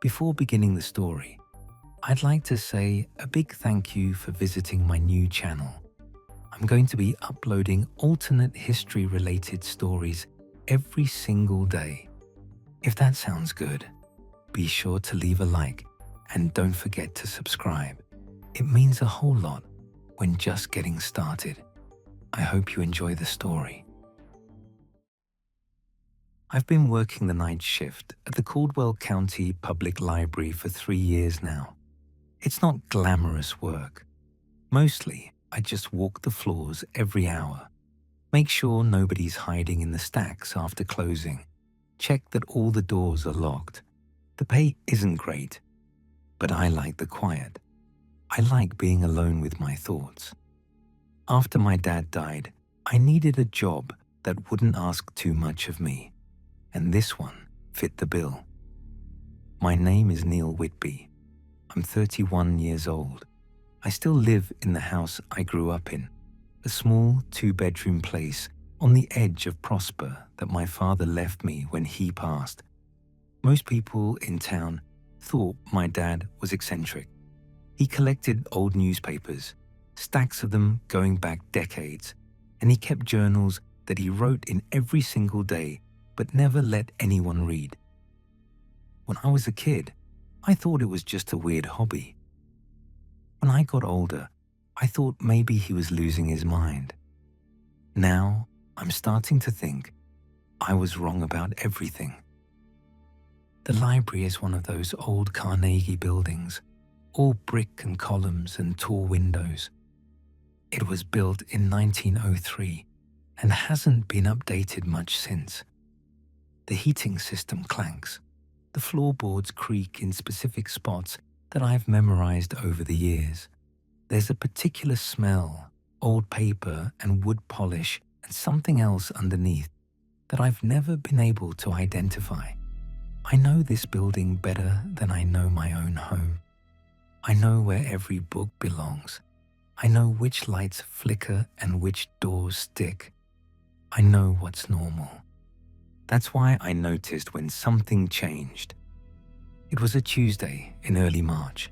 Before beginning the story, I'd like to say a big thank you for visiting my new channel. I'm going to be uploading alternate history-related stories every single day. If that sounds good, be sure to leave a like and don't forget to subscribe. It means a whole lot when just getting started. I hope you enjoy the story. I've been working the night shift at the Caldwell County Public Library for 3 years now. It's not glamorous work. Mostly, I just walk the floors every hour, make sure nobody's hiding in the stacks after closing, check that all the doors are locked. The pay isn't great, but I like the quiet. I like being alone with my thoughts. After my dad died, I needed a job that wouldn't ask too much of me, and this one fit the bill. My name is Neil Whitby. I'm 31 years old. I still live in the house I grew up in, a small 2-bedroom place on the edge of Prosper that my father left me when he passed. Most people in town thought my dad was eccentric. He collected old newspapers, stacks of them going back decades, and he kept journals that he wrote in every single day but never let anyone read. When I was a kid, I thought it was just a weird hobby. When I got older, I thought maybe he was losing his mind. Now, I'm starting to think I was wrong about everything. The library is one of those old Carnegie buildings, all brick and columns and tall windows. It was built in 1903 and hasn't been updated much since. The heating system clanks. The floorboards creak in specific spots that I've memorized over the years. There's a particular smell, old paper and wood polish, and something else underneath that I've never been able to identify. I know this building better than I know my own home. I know where every book belongs. I know which lights flicker and which doors stick. I know what's normal. That's why I noticed when something changed. It was a Tuesday in early March.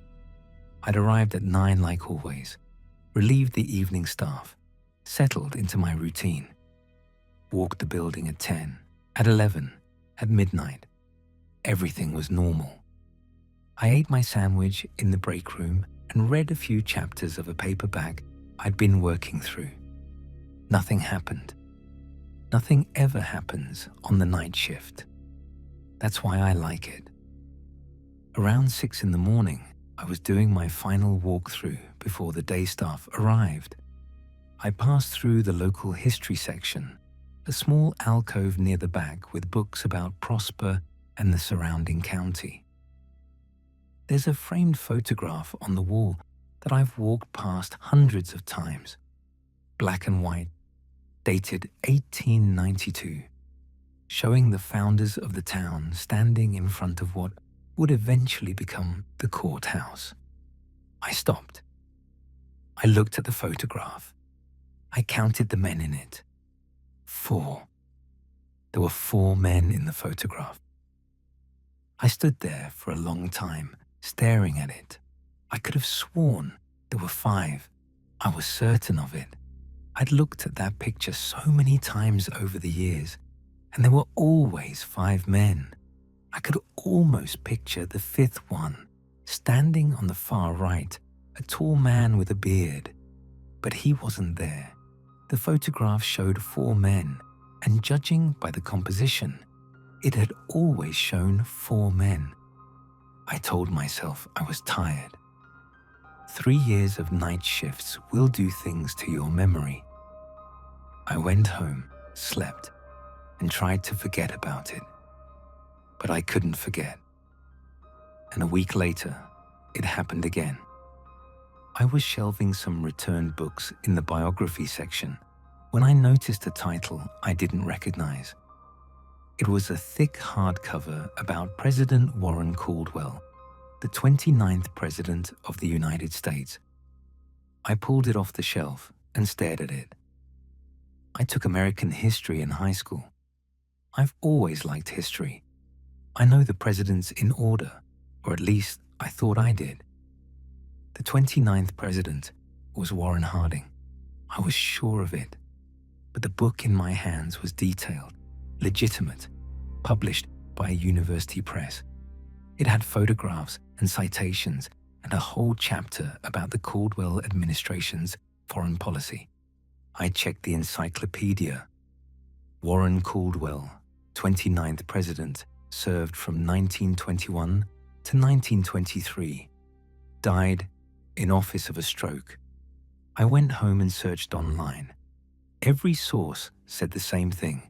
I'd arrived at 9 like always, relieved the evening staff, settled into my routine. Walked the building at 10, at 11, at midnight. Everything was normal. I ate my sandwich in the break room and read a few chapters of a paperback I'd been working through. Nothing happened. Nothing ever happens on the night shift. That's why I like it. Around 6 in the morning, I was doing my final walkthrough before the day staff arrived. I passed through the local history section, a small alcove near the back with books about Prosper and the surrounding county. There's a framed photograph on the wall that I've walked past hundreds of times, black and white, dated 1892, showing the founders of the town standing in front of what would eventually become the courthouse. I stopped. I looked at the photograph. I counted the men in it. 4. There were 4 men in the photograph. I stood there for a long time, staring at it. I could have sworn there were 5. I was certain of it. I'd looked at that picture so many times over the years, and there were always 5 men. I could almost picture the 5th one, standing on the far right, a tall man with a beard. But he wasn't there. The photograph showed 4 men, and judging by the composition, it had always shown 4 men. I told myself I was tired. 3 years of night shifts will do things to your memory. I went home, slept, and tried to forget about it. But I couldn't forget. And a week later, it happened again. I was shelving some returned books in the biography section when I noticed a title I didn't recognize. It was a thick hardcover about President Warren Caldwell, the 29th President of the United States. I pulled it off the shelf and stared at it. I took American history in high school. I've always liked history. I know the presidents in order, or Or at least I thought I did. The 29th president was Warren Harding. I was sure of it. But the book in my hands was detailed, legitimate, published by a university press. It had photographs and citations and a whole chapter about the Caldwell administration's foreign policy. I checked the encyclopedia. Warren Caldwell, 29th president, served from 1921 to 1923. Died in office of a stroke. I went home and searched online. Every source said the same thing.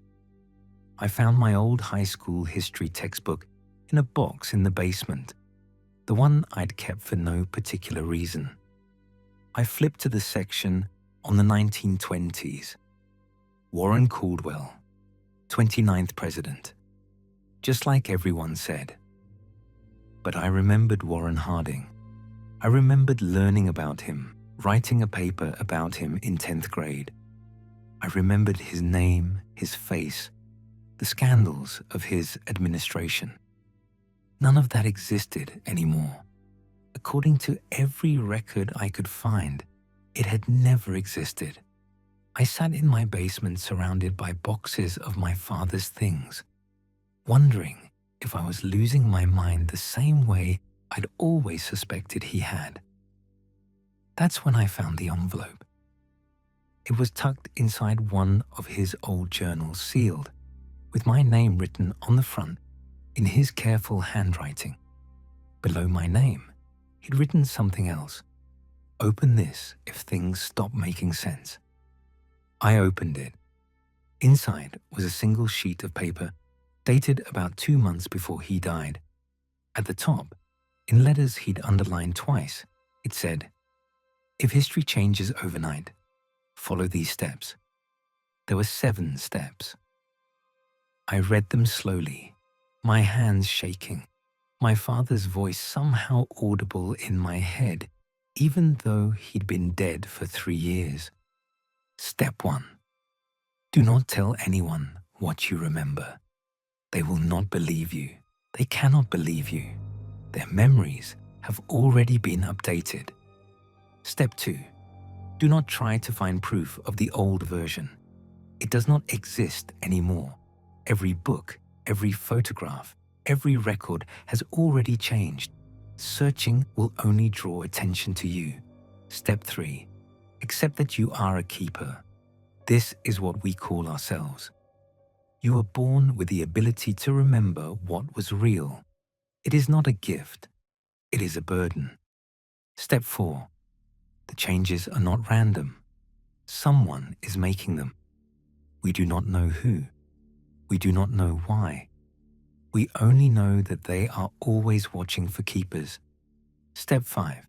I found my old high school history textbook in a box in the basement, the one I'd kept for no particular reason. I flipped to the section on the 1920s. Warren Caldwell, 29th president. Just like everyone said. But I remembered Warren Harding. I remembered learning about him, writing a paper about him in 10th grade. I remembered his name, his face, the scandals of his administration. None of that existed anymore. According to every record I could find, it had never existed. I sat in my basement surrounded by boxes of my father's things, wondering if I was losing my mind the same way I'd always suspected he had. That's when I found the envelope. It was tucked inside one of his old journals, sealed, with my name written on the front in his careful handwriting. Below my name, he'd written something else. Open this if things stop making sense. I opened it. Inside was a single sheet of paper dated about 2 months before he died. At the top, in letters he'd underlined twice, it said, "If history changes overnight, follow these steps." There were 7 steps. I read them slowly, my hands shaking, my father's voice somehow audible in my head, even though he'd been dead for 3 years. Step 1. Do not tell anyone what you remember. They will not believe you. They cannot believe you. Their memories have already been updated. Step 2. Do not try to find proof of the old version. It does not exist anymore. Every book, every photograph, every record has already changed. Searching will only draw attention to you. Step 3. Accept that you are a keeper. This is what we call ourselves. You are born with the ability to remember what was real. It is not a gift. It is a burden. Step 4. The changes are not random. Someone is making them. We do not know who. We do not know why. We only know that they are always watching for keepers. Step 5.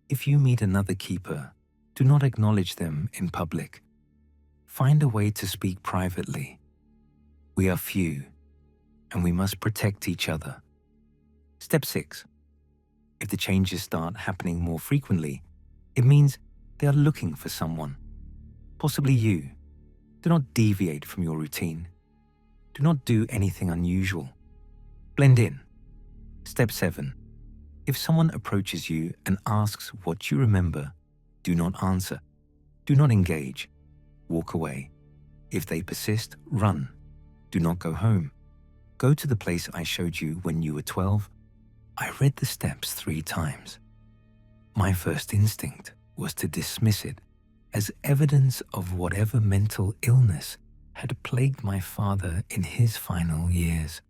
If you meet another keeper, do not acknowledge them in public. Find a way to speak privately. We are few, and we must protect each other. Step 6. If the changes start happening more frequently, it means they are looking for someone, possibly you. Do not deviate from your routine. Do not do anything unusual. Blend in. Step 7. If someone approaches you and asks what you remember, do not answer. Do not engage. Walk away. If they persist, run. Do not go home. Go to the place I showed you when you were 12. I read the steps 3 times. My first instinct was to dismiss it as evidence of whatever mental illness had plagued my father in his final years.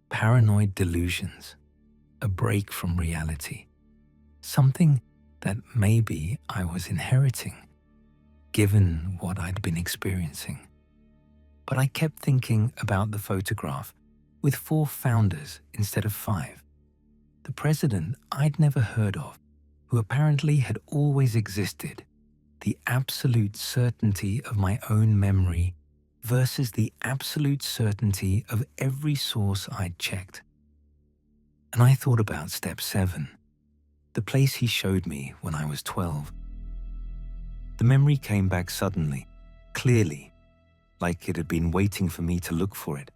Paranoid delusions, a break from reality, something that maybe I was inheriting, given what I'd been experiencing. But I kept thinking about the photograph with 4 founders instead of 5. The president I'd never heard of, who apparently had always existed, the absolute certainty of my own memory versus the absolute certainty of every source I'd checked. And I thought about step 7, the place he showed me when I was 12. The memory came back suddenly, clearly, like it had been waiting for me to look for it.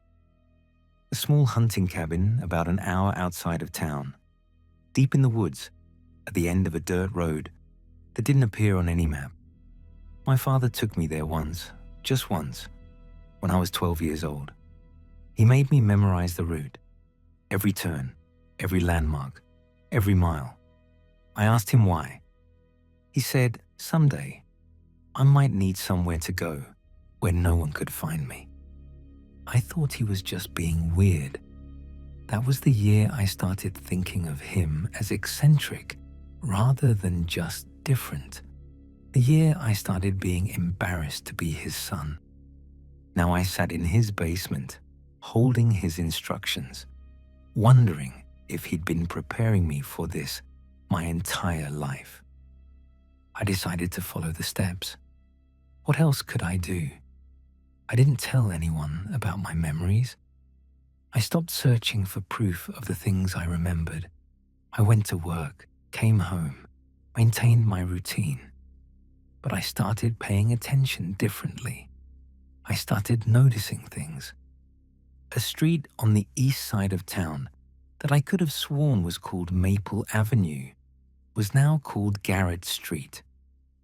a small hunting cabin about an hour outside of town, deep in the woods, at the end of a dirt road that didn't appear on any map. My father took me there once, just once, when I was 12 years old. He made me memorize the route, every turn, every landmark, every mile. I asked him why. He said, someday, I might need somewhere to go where no one could find me. I thought he was just being weird. That was the year I started thinking of him as eccentric rather than just different. The year I started being embarrassed to be his son. Now I sat in his basement, holding his instructions, wondering if he'd been preparing me for this my entire life. I decided to follow the steps. What else could I do? I didn't tell anyone about my memories. I stopped searching for proof of the things I remembered. I went to work, came home, maintained my routine. But I started paying attention differently. I started noticing things. A street on the east side of town that I could have sworn was called Maple Avenue was now called Garrett Street.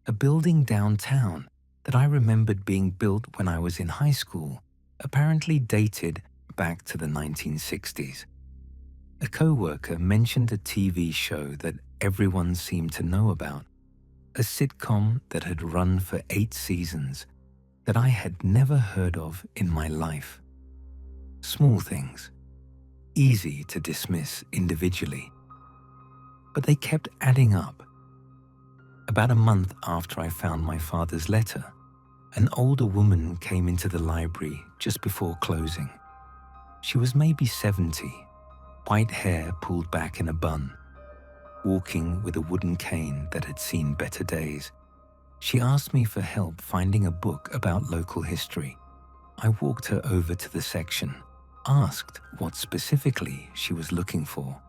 A building downtown that I remembered being built when I was in high school apparently dated back to the 1960s. A co-worker mentioned a TV show that everyone seemed to know about, a sitcom that had run for 8 seasons that I had never heard of in my life. Small things, easy to dismiss individually, but they kept adding up. About a month after I found my father's letter, an older woman came into the library just before closing. She was maybe 70, white hair pulled back in a bun, walking with a wooden cane that had seen better days. She asked me for help finding a book about local history. I walked her over to the section, asked what specifically she was looking for.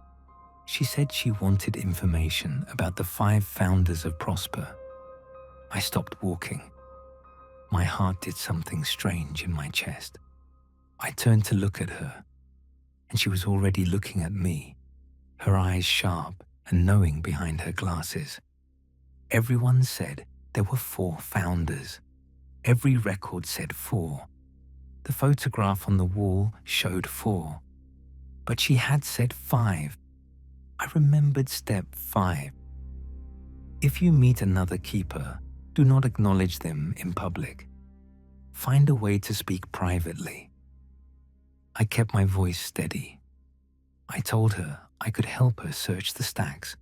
She said she wanted information about the 5 founders of Prosper. I stopped walking. My heart did something strange in my chest. I turned to look at her, and she was already looking at me, her eyes sharp and knowing behind her glasses. Everyone said there were 4 founders. Every record said 4. The photograph on the wall showed 4, but she had said 5. I remembered step 5. If you meet another keeper, do not acknowledge them in public. Find a way to speak privately. I kept my voice steady. I told her I could help her search the stacks,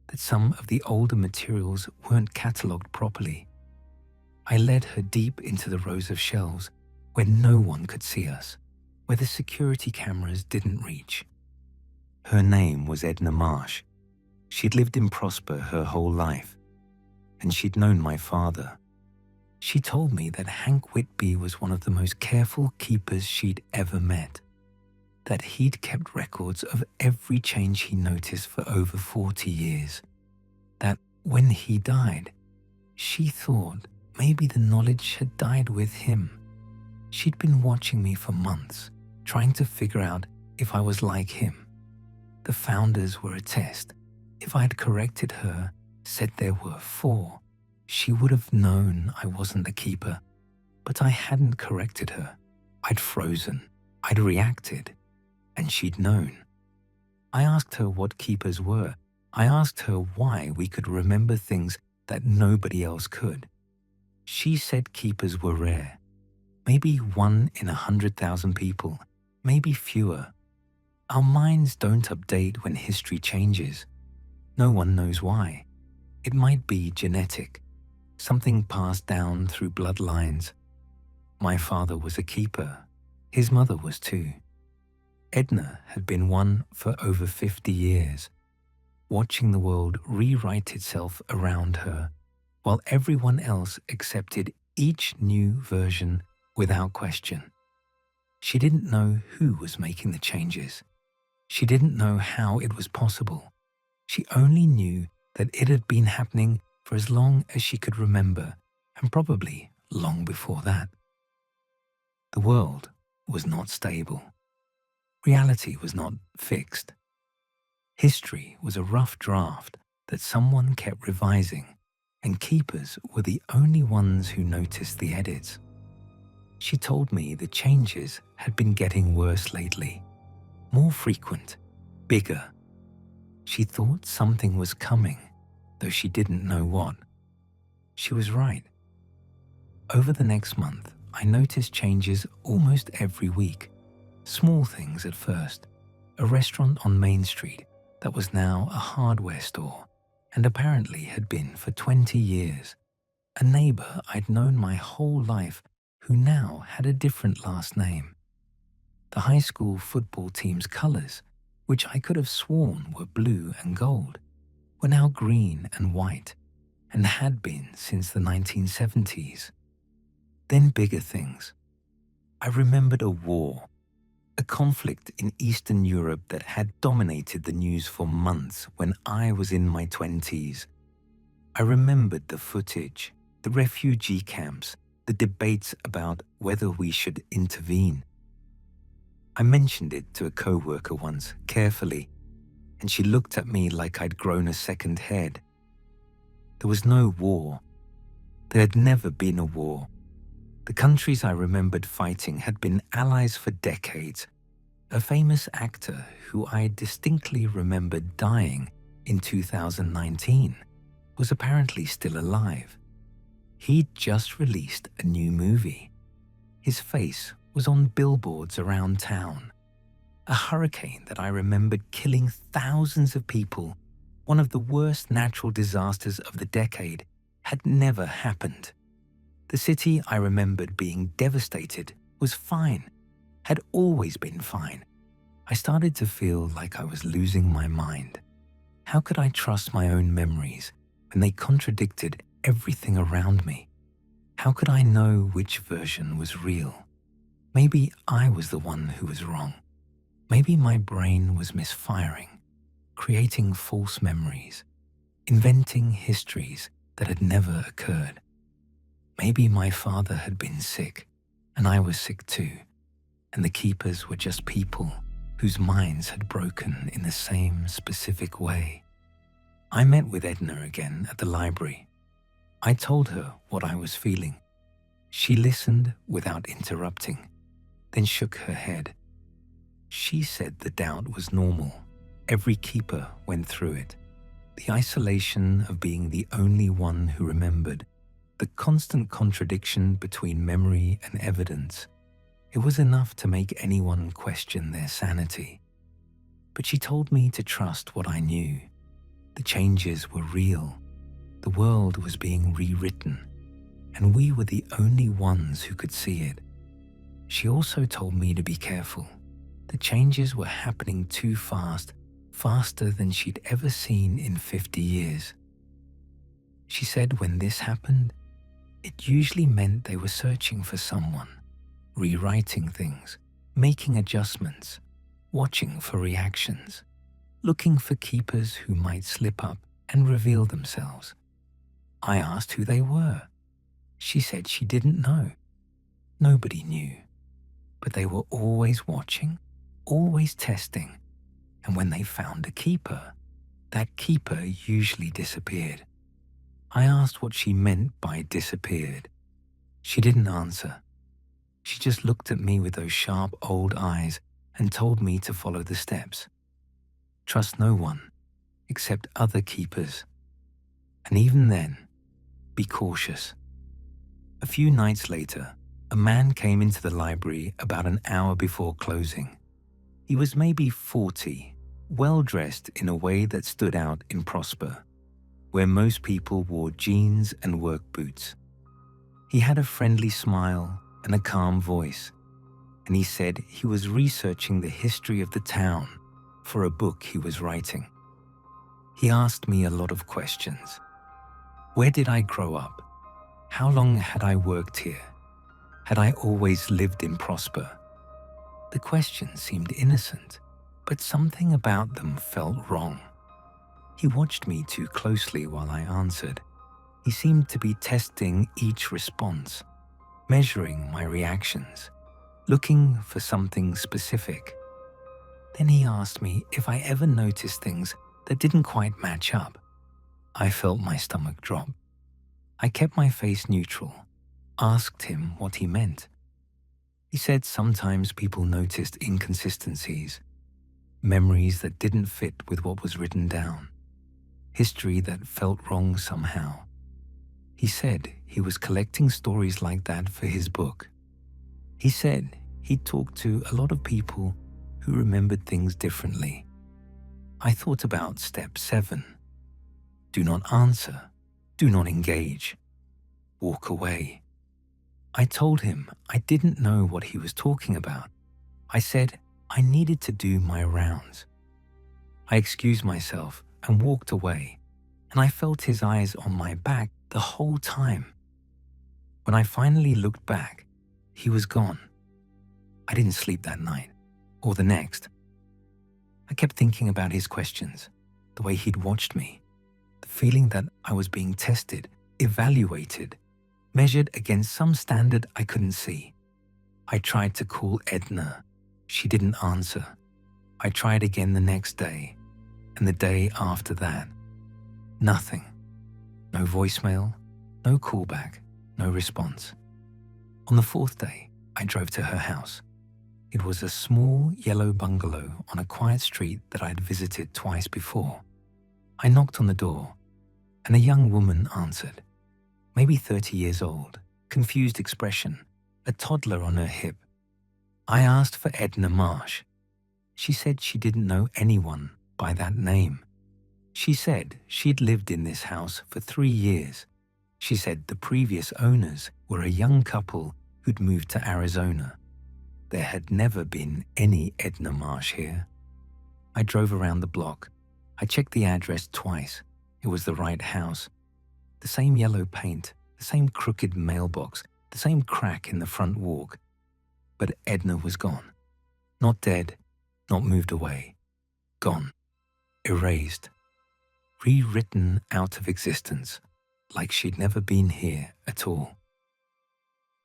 that some of the older materials weren't catalogued properly. I led her deep into the rows of shelves where no one could see us, where the security cameras didn't reach. Her name was Edna Marsh. She'd lived in Prosper her whole life, and she'd known my father. She told me that Hank Whitby was one of the most careful keepers she'd ever met, that he'd kept records of every change he noticed for over 40 years, that when he died, she thought maybe the knowledge had died with him. She'd been watching me for months, trying to figure out if I was like him. The founders were a test. If I had corrected her, said there were 4, she would have known I wasn't the keeper. But I hadn't corrected her. I'd frozen. I'd reacted. And she'd known. I asked her what keepers were. I asked her why we could remember things that nobody else could. She said keepers were rare. Maybe 1 in 100,000 people. Maybe fewer. Our minds don't update when history changes. No one knows why. It might be genetic, something passed down through bloodlines. My father was a keeper. His mother was too. Edna had been one for over 50 years, watching the world rewrite itself around her, while everyone else accepted each new version without question. She didn't know who was making the changes. She didn't know how it was possible. She only knew that it had been happening for as long as she could remember, and probably long before that. The world was not stable. Reality was not fixed. History was a rough draft that someone kept revising, and keepers were the only ones who noticed the edits. She told me the changes had been getting worse lately, more frequent, bigger. She thought something was coming, though she didn't know what. She was right. Over the next month, I noticed changes almost every week. Small things at first. A restaurant on Main Street that was now a hardware store and apparently had been for 20 years. A neighbor I'd known my whole life who now had a different last name. The high school football team's colors, which I could have sworn were blue and gold, were now green and white and had been since the 1970s. Then bigger things. I remembered a war, a conflict in Eastern Europe that had dominated the news for months when I was in my 20s. I remembered the footage, the refugee camps, the debates about whether we should intervene. I mentioned it to a coworker once, carefully, and she looked at me like I'd grown a second head. There was no war. There had never been a war. The countries I remembered fighting had been allies for decades. A famous actor who I distinctly remembered dying in 2019 was apparently still alive. He'd just released a new movie. His face was on billboards around town. A hurricane that I remembered killing thousands of people, one of the worst natural disasters of the decade, had never happened. The city I remembered being devastated was fine, had always been fine. I started to feel like I was losing my mind. How could I trust my own memories when they contradicted everything around me? How could I know which version was real? Maybe I was the one who was wrong. Maybe my brain was misfiring, creating false memories, inventing histories that had never occurred. Maybe my father had been sick, and I was sick too, and the keepers were just people whose minds had broken in the same specific way. I met with Edna again at the library. I told her what I was feeling. She listened without interrupting, then shook her head. She said the doubt was normal. Every keeper went through it. The isolation of being the only one who remembered, the constant contradiction between memory and evidence. It was enough to make anyone question their sanity. But she told me to trust what I knew. The changes were real. The world was being rewritten, and we were the only ones who could see it. She also told me to be careful. The changes were happening too fast, faster than she'd ever seen in 50 years. She said when this happened, it usually meant they were searching for someone, rewriting things, making adjustments, watching for reactions, looking for keepers who might slip up and reveal themselves. I asked who they were. She said she didn't know. Nobody knew. But they were always watching, always testing, and when they found a keeper, that keeper usually disappeared. I asked what she meant by disappeared. She didn't answer. She just looked at me with those sharp old eyes and told me to follow the steps. Trust no one, except other keepers. And even then, be cautious. A few nights later, a man came into the library about an hour before closing. He was maybe 40, well-dressed in a way that stood out in Prosper, where most people wore jeans and work boots. He had a friendly smile and a calm voice, and he said he was researching the history of the town for a book he was writing. He asked me a lot of questions. Where did I grow up? How long had I worked here? Had I always lived in Prosper? The questions seemed innocent, but something about them felt wrong. He watched me too closely while I answered. He seemed to be testing each response, measuring my reactions, looking for something specific. Then he asked me if I ever noticed things that didn't quite match up. I felt my stomach drop. I kept my face neutral, asked him what he meant. He said sometimes people noticed inconsistencies, memories that didn't fit with what was written down, history that felt wrong somehow. He said he was collecting stories like that for his book. He said he'd talked to a lot of people who remembered things differently. I thought about step 7. Do not answer. Do not engage. Walk away. I told him I didn't know what he was talking about. I said I needed to do my rounds. I excused myself and walked away, and I felt his eyes on my back the whole time. When I finally looked back, he was gone. I didn't sleep that night, or the next. I kept thinking about his questions, the way he'd watched me, the feeling that I was being tested, evaluated, measured against some standard I couldn't see. I tried to call Edna. She didn't answer. I tried again the next day, and the day after that. Nothing. No voicemail, no callback, no response. On the 4th day, I drove to her house. It was a small yellow bungalow on a quiet street that I'd visited twice before. I knocked on the door, and a young woman answered. Maybe 30 years old, confused expression, a toddler on her hip. I asked for Edna Marsh. She said she didn't know anyone by that name. She said she'd lived in this house for 3 years. She said the previous owners were a young couple who'd moved to Arizona. There had never been any Edna Marsh here. I drove around the block. I checked the address twice. It was the right house. The same yellow paint, the same crooked mailbox, the same crack in the front walk. But Edna was gone. Not dead, not moved away. Gone. Erased. Rewritten out of existence, like she'd never been here at all.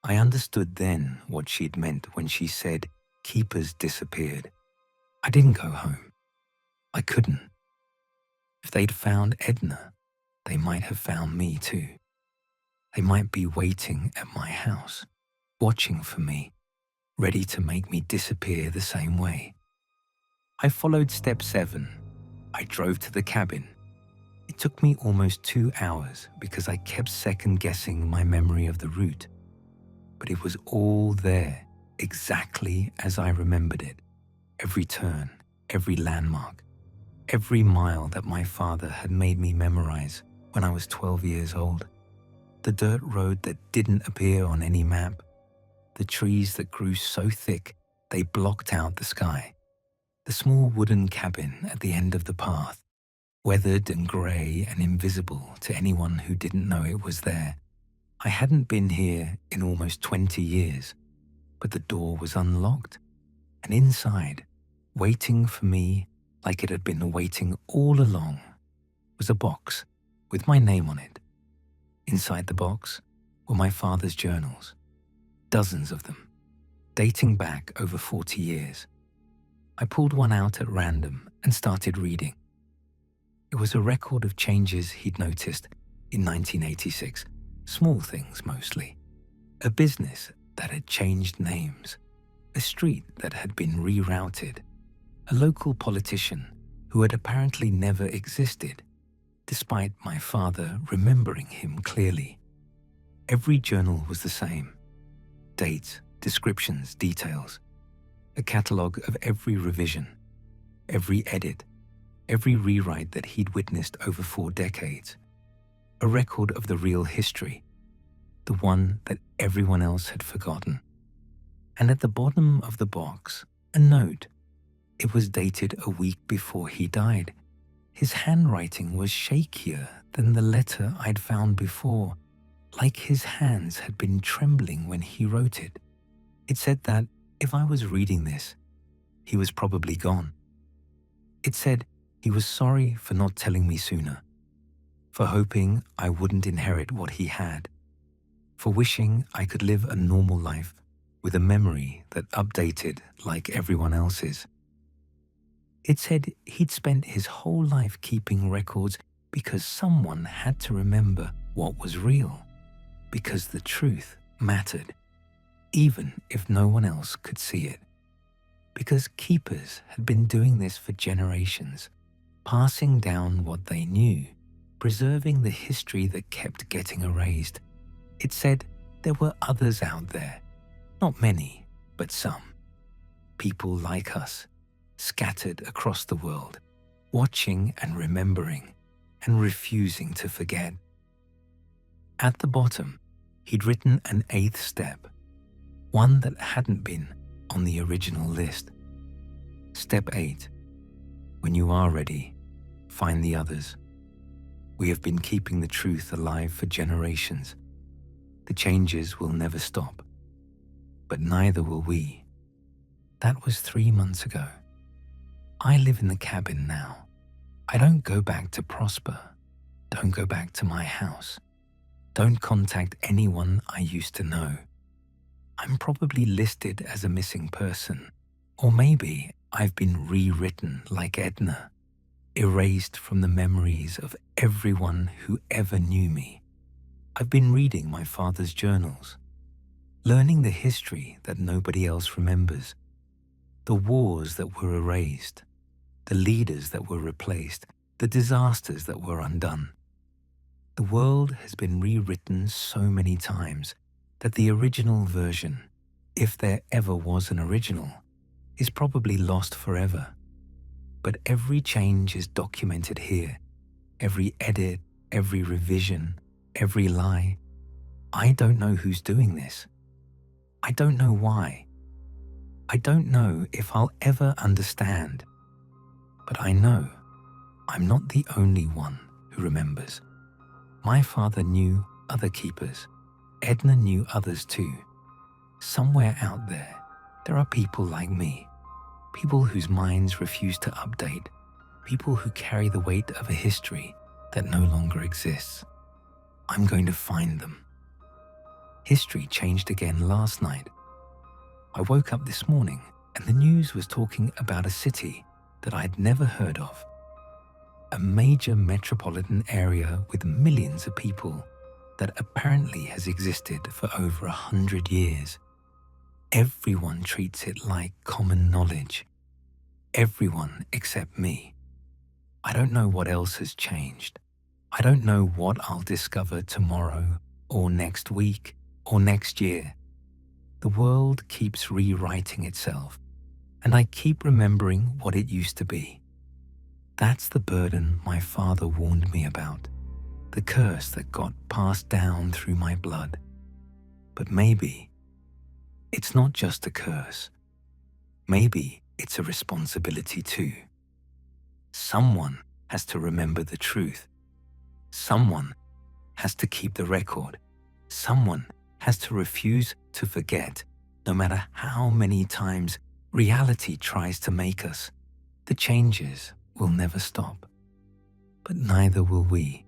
I understood then what she'd meant when she said keepers disappeared. I didn't go home. I couldn't. If they'd found Edna, they might have found me too. They might be waiting at my house, watching for me, ready to make me disappear the same way. I followed step 7. I drove to the cabin. It took me almost 2 hours because I kept second-guessing my memory of the route. But it was all there, exactly as I remembered it. Every turn, every landmark, every mile that my father had made me memorize when I was 12 years old. The dirt road that didn't appear on any map. The trees that grew so thick they blocked out the sky. The small wooden cabin at the end of the path, weathered and grey and invisible to anyone who didn't know it was there. I hadn't been here in almost 20 years, but the door was unlocked, and inside, waiting for me like it had been waiting all along, was a box with my name on it. Inside the box were my father's journals, dozens of them, dating back over 40 years. I pulled one out at random and started reading. It was a record of changes he'd noticed in 1986, small things mostly. A business that had changed names, a street that had been rerouted, a local politician who had apparently never existed, despite my father remembering him clearly. Every journal was the same. Dates, descriptions, details. A catalogue of every revision, every edit, every rewrite that he'd witnessed over 4 decades. A record of the real history, the one that everyone else had forgotten. And at the bottom of the box, a note. It was dated a week before he died. His handwriting was shakier than the letter I'd found before, like his hands had been trembling when he wrote it. It said that if I was reading this, he was probably gone. It said he was sorry for not telling me sooner, for hoping I wouldn't inherit what he had, for wishing I could live a normal life with a memory that updated like everyone else's. It said he'd spent his whole life keeping records because someone had to remember what was real, because the truth mattered, even if no one else could see it. Because keepers had been doing this for generations, passing down what they knew, preserving the history that kept getting erased. It said there were others out there, not many, but some. People like us, scattered across the world, watching and remembering, and refusing to forget. At the bottom, he'd written an 8th step, one that hadn't been on the original list. Step 8. When you are ready, find the others. We have been keeping the truth alive for generations. The changes will never stop, but neither will we. That was 3 months ago. I live in the cabin now. I don't go back to Prosper. Don't go back to my house. Don't contact anyone I used to know. I'm probably listed as a missing person, or maybe I've been rewritten like Edna, erased from the memories of everyone who ever knew me. I've been reading my father's journals, learning the history that nobody else remembers, the wars that were erased, the leaders that were replaced, the disasters that were undone. The world has been rewritten so many times that the original version, if there ever was an original, is probably lost forever. But every change is documented here, every edit, every revision, every lie. I don't know who's doing this. I don't know why. I don't know if I'll ever understand. But I know I'm not the only one who remembers. My father knew other keepers. Edna knew others too. Somewhere out there are people like me, people whose minds refuse to update, people who carry the weight of a history that no longer exists. I'm going to find them. History changed again last night. I woke up this morning and the news was talking about a city that I'd never heard of. A major metropolitan area with millions of people that apparently has existed for over 100 years. Everyone treats it like common knowledge. Everyone except me. I don't know what else has changed. I don't know what I'll discover tomorrow or next week or next year. The world keeps rewriting itself, and I keep remembering what it used to be. That's the burden my father warned me about, the curse that got passed down through my blood. But maybe it's not just a curse. Maybe it's a responsibility too. Someone has to remember the truth. Someone has to keep the record. Someone has to refuse to forget, no matter how many times reality tries to make us. The changes will never stop, but neither will we.